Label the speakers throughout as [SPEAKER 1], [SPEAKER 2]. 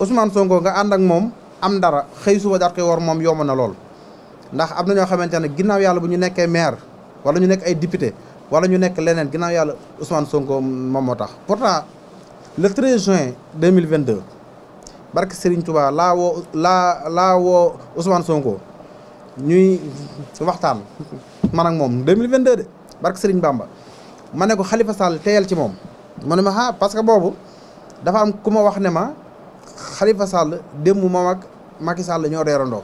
[SPEAKER 1] Ousmane Sonko nga ànd ak moom am dara xëy suba daat koy war moom yomb na lool ndax am na ñoo xamante ne ginnaaw yàlla bu ñu nekkee maire wala ñu nekk ay député wala ñu nekk leneen ginnaaw yàlla Ousmane Sonko moom moo tax. pourtant le 13 juin 2022 barke Serigne Touba laa woo Ousmane Sonko ñuy waxtaan man ak moom 2022 de barke Serigne Bamba ma ne ko Khalifa Sall teyal ci moom mu ne ma ah parce que boobu dafa am ku ma wax ne ma Khalifa Sall démb moom ak Macky Sall ñoo reerandoo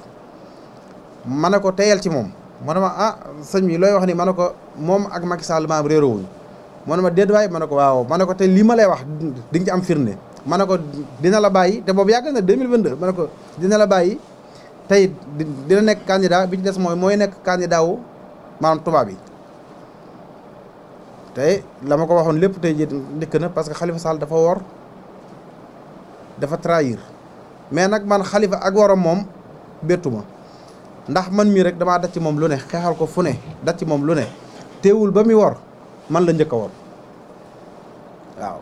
[SPEAKER 1] ma ne ko teyal ci moom mu ne ma ah sëñ bi looy wax ni ma ne ko moom ak Macky Sall maam réeroowuñ mu ne ma déet waay ma ne ko waaw ma ne ko te lii ma lay wax di nga ci am firnde ma ne ko dina la bàyyi te boobu yàgg na 2022 ma ne ko dina la bàyyi tey dina nekk candidat bi ci des mooy nekk candidat wu maanaam tubaab yi tey la ma ko waxoon lépp tey jii dikk na parce que Khalifa Sall dafa wor dafa trahir mais nag man Khalifa ak waram moom bettu ma ndax man mii rek damaa daj ci moom lu ne xeexal ko fu ne daj ci moom lu ne teewul ba muy wor man la njëkk a wor waaw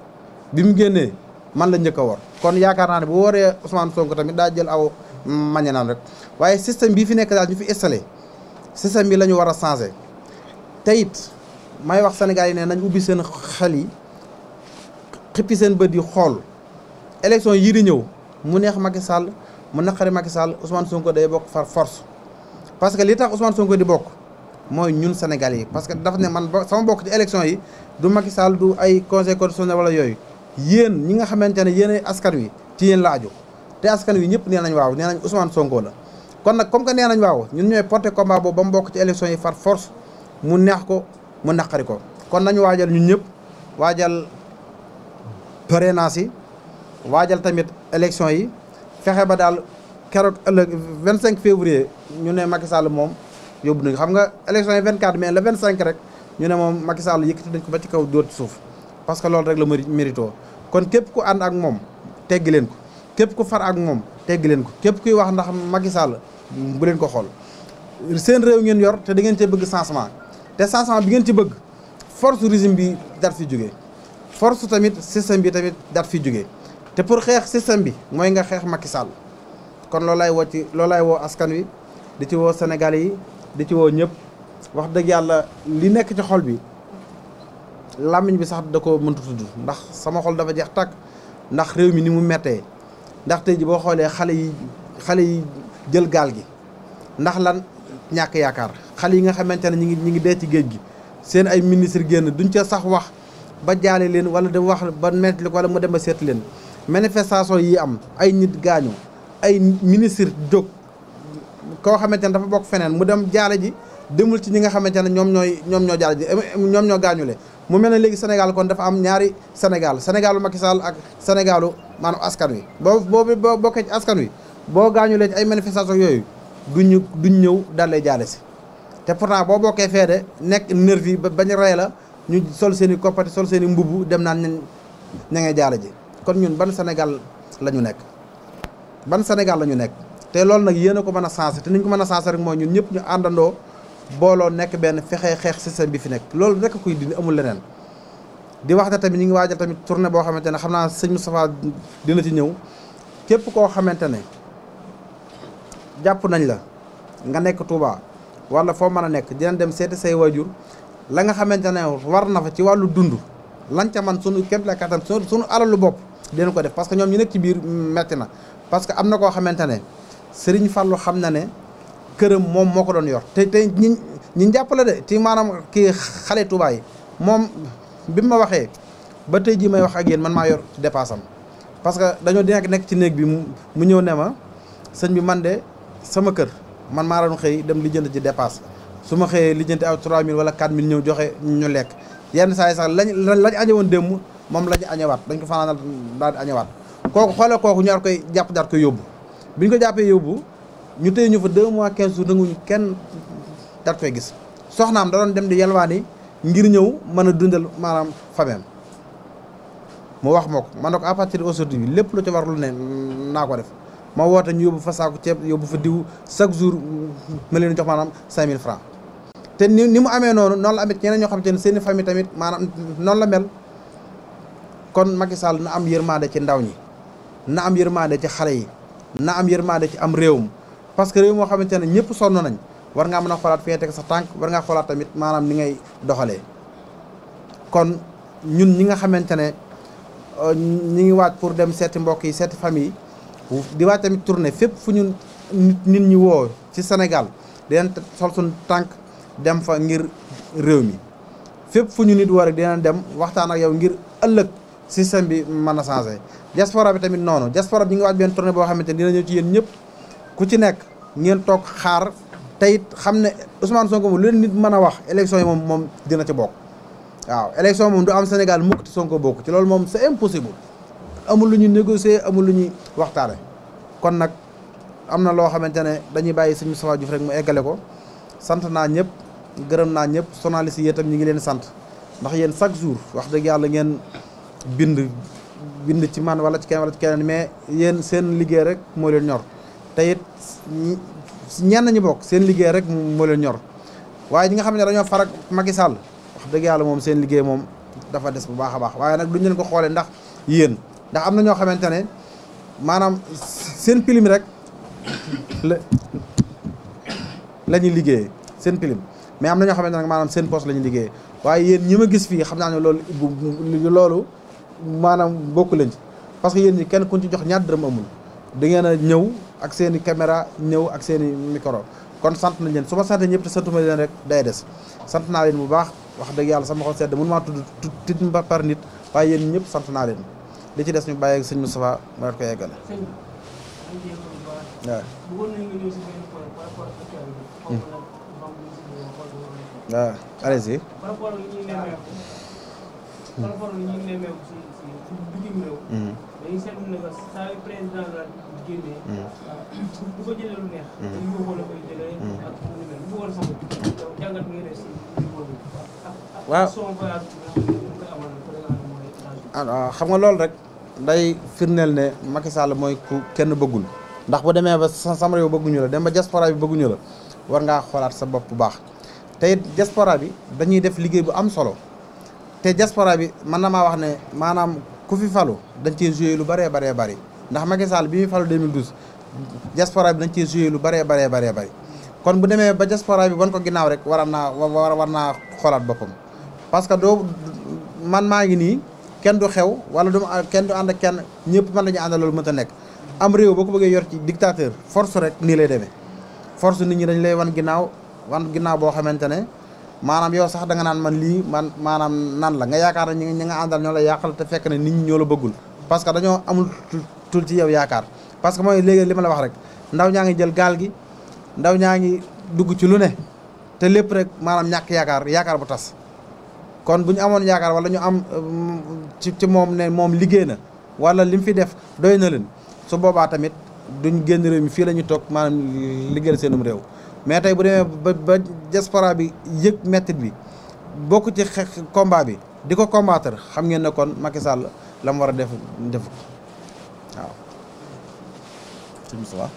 [SPEAKER 1] bi mu génnee man la njëkk a wor kon yaakaar naa ne bu waree Ousmane Sonko tamit daa jël aw mañe naan rek waaye système bii fi nekk daal ñu fi installé système bi la ñu war a changé te it may wax Sénégal yi ne nañ ubbi seen xel yi xippi seen bët yi xool élection yii di ñëw mu neex Macky Sall mu naqari Macky Sall Ousmane Sonko day bokk far force parce que li tax Ousmane Sonko di bokk mooy ñun Sénégal yi parce que dafa ne man sama bokk ci élection yi du Macky Sall du ay conseil constitutionnel wala yooyu yéen ñi nga xamante ne yéen askan wi ci yéen la aju te askan wi ñëpp nee nañ waaw nee nañ Ousmane Sonko la kon nag comme que nee nañ waaw ñun ñooy porté combat boobu ba mu bokk ci élection yi far force mu neex ko mu naqari ko kon nañu waajal ñun ñëpp waajal parrainage yi waajal tamit élection yi fexe ba daal keroog ëllëg 25 février ñu ne Macky Sall moom yóbbu nañu xam nga élection yi 24 mais le 25 rek ñu ne moom Macky Sall yëkkati nañ ko ba ci kaw dóor ci suuf parce que loolu rek la mérito kon képp ku ànd ak moom teggi leen ko képp ku far ak moom teggi leen ko képp kuy wax ndax Macky Sall bu leen ko xool seen réew ngeen yor te da ngeen cee bëgg changement te changement bi ngeen ci bëgg force régime bi dat fi jógee force tamit système bi tamit dat fi jógee te pour xeex système bi mooy nga xeex Macky Sall kon loolu lay woo askan wi di ci woo Sénégalais yi di ci woo ñëpp wax dëgg yàlla li nekk ci xol bi làmmiñ bi sax da ko mëntu tudd ndax sama xol dafa jeex tàkk ndax réew mi ni mu mettee ndax tey ji boo xoolee xale yi jël gaal gi ndax lan ñàkk yaakaar xale yi nga xamante ne ñi ngi dee ci géej gi seen ay ministre génn duñ ca sax wax ba jaale leen wala da wax ba metti wala mu dem ba seet leen manifestation yi am ay nit gaañu ay ministre jóg koo xamante ne dafa bokk feneen mu dem jaale ji demul ci ñi nga xamante ne ñoom ñoo jaale ji ñoom ñoo gaañule mu mel ne léegi Sénégal kon dafa am ñaari Sénégalu Macky Sall ak Sénégalu maanaam askan wi boo bokkee ci askan wi boo gaañulee ci ay manifestation yooyu duñ ñëw daal lay jaale si te pourtant boo bokkee fee de nekk nervi ba bañ rey la ñu sol seen i koppati sol seen i mbubb dem naan ña ngay jaale ji kon ñun ban Sénégal la ñu nekk te loolu nag yéen a ko mën a sensé te niñ ko mën a sensé rek mooy ñun ñëpp ñu àndandoo booloo nekk benn fexee xeex système bi fi nekk loolu rek kuy dindi amul leneen di wax ne tamit ñu ngi waajal tamit tournée boo xamante ne xam naa sëñ Moustapha dina ci ñëw képp koo xamante ne jàpp nañ la nga nekk Touba wala foo mën a nekk dinañ dem seeti say waajur la nga xamante ne war na fa ci wàllu dund lañ ca man sunu képp la kattan sunu alalu bopp dinañ ko def parce que ñoom ñu nekk ci biir metti na parce que am na koo xamante ne Serigne Fallou xam na ne këram moom moo ko doon yor te ñi jàppale de ci maanaam kii xale Touba yi moom bi ma waxee ba tey jii may wax ak yéen man maa yor ci dépasse am parce que dañoo nekk ci néeg bi mu ñëw ne ma sëñ bi man de sama kër man maa doon xëy dem lijjanti ci dépasse su ma xëyee lijjanti aw 3000 wala 4000 ñëw joxe ñu lekk yenn saa yi sax lañ añe woon démb moom la ñu añewaat dañ ko fanaanal daal di añewaat kooku xoolee kooku ñu war koy jàpp daal koy yóbbu bi ñu ko jàppee yóbbu ñu téye ñu fa 2 mois 15 jours nanguñu kenn daat koy gis soxnaam da doon dem di yalwaani ngir ñëw mën a dundal maanaam fameem mu wax ma ko man ne ko à partir d'aujourd'hui bi lépp lu ci war lu ne naa ko def ma woote ñu yóbbu fa saaku ceeb yóbbu fa diw chaque jour ma leen jox maanaam 5000 francs te ni mu amee noonu la amit ñeneen ñoo xamante ne seen i famille tamit maanaam noonu la mel kon Macky Sall na am yërmande ci ndaw ñi na am yërmande ci xale yi na am yërmande ci am réewum parce que réew moo xamante ne ñëpp sonn nañ war ngaa mën a xoolaat fi nga teg sa tànk war ngaa xoolaat tamit maanaam ni ngay doxalee kon ñun ñi nga xamante ne ñi ngi waaj pour dem seeti mbokk yi seeti famille di waaj tamit tournée fépp fu ñu nit ñi woo ci Sénégal dinañ sol suñ tànk dem fa ngir réew mi fépp fu ñu nit woo rek dinañ dem waxtaan ak yow ngir ëllëg système bi mën a changé diaspora bi tamit noonu diaspora bi ñi ngi waaj benn tournée boo xamante ne dina ñëw ci yéen ñëpp ku ci nekk ngeen toog xaar teyit xam ne Ousmane Sonko moom lu leen nit mën a wax élection yi moom dina ci bokk waaw élection moom du am Sénégal mukk te Sonko bokk ci loolu moom c'est impossible amul lu ñu négocier amul lu ñuy waxtaane kon nag am na loo xamante ne dañuy bàyyi sëñ Moustapha Diouf rek mu eggale ko sant naa ñëpp gërëm naa ñëpp journalistes yi itam ñi ngi leen sant ndax yéen chaque jour wax dëgg yàlla ngeen bind ci man wala ci keneen mais yéen seen liggéey rek moo leen ñor te it ñenn ñi bokk seen liggéey rek moo leen ñor waaye ñi nga xam ne dañoo farak Macky Sall wax dëgg yàlla moom seen liggéey moom dafa des bu baax a baax waaye nag duñ leen ko xoolee ndax yéen ndax am na ñoo xamante ne maanaam seen pilim rek la ñuy liggéeyee seen pilim mais am na ñoo xamante ne maanaam seen poste la ñuy liggéeyee waaye yéen ñi ma gis fii xam naa ne loolu maanaam bokku leen ci parce que yéen ñi kenn kuñ ci jox ñaar dërëm amul da ngeen a ñëw ak seen i caméra ñëw ak seen i micro kon sant nañ leen su ma santee ñëpp te santuma leen rek day des sant naa leen bu baax wax dëgg yàlla sama xol sedd mënu maa tudd par nit waaye yéen ñëpp sant naa leen li ci des ñu bàyyi ak sëñ Moustapha ma ko yeggale waaw allez-y
[SPEAKER 2] par rapport ak ñi nemmeeku si bitim réew. dañuy seetlu ne que saa yu président la génnee. du ko jëlee lu neex. dañu bëggoon a koy jëlee. ak lu mel bu bëggoon sax jàngat bi nga def si niveau bi.
[SPEAKER 1] waaw
[SPEAKER 2] son voyage bi nga koy amal
[SPEAKER 1] ah xam nga loolu rek day firndeel ne Macky Sall mooy ku kenn bëggul ndax bu demee ba sama réew bëgguñu la dem ba diaspora bi bëgguñu la war ngaa xoolaat sa bopp bu baax te it diaspora bi dañuy def liggéey bu am solo. te diaspora bi man na maa wax ne maanaam ku fi falu dañ cee joué lu bëree bëri ndax Macky Sall bi muy falu 2012 diaspora bi dañ cee joué lu bëree bëri kon bu demee ba diaspora bi wan ko ginnaaw rek war naa xoolaat boppam parce que doo man maa ngi nii kenn du xew wala kenn du ànd ak kenn ñëpp mën nañu àndal loolu mënta nekk am réew boo ko bëggee yor ci dictateur force rek nii lay demee force nit ñi dañ lay wan ginnaaw boo xamante ne maanaam yow sax da nga naan man lii maanaam nan la nga yaakaar ne ñi nga àndal ñoo la yàqal te fekk ne nit ñi ñoo la bëggul parce que dañoo amul tul ci yow yaakaar parce que mooy léegi li ma la wax rek ndaw ñaa ngi jël gaal gi ndaw ñaa ngi dugg ci lu ne te lépp rek maanaam ñàkk yaakaar bu tas kon bu ñu amoon yaakaar wala ñu am ci moom ne moom liggéey na wala li mu fi def doy na leen su boobaa tamit duñ génn réew mi fii la ñu toog maanaam liggéeyal seenum réew mais tey bu demee ba diaspora bi yëg mettit bi bokk ci combat bi di ko combattre xam ngeen ne kon Macky Sall la mu war a def ko waaw.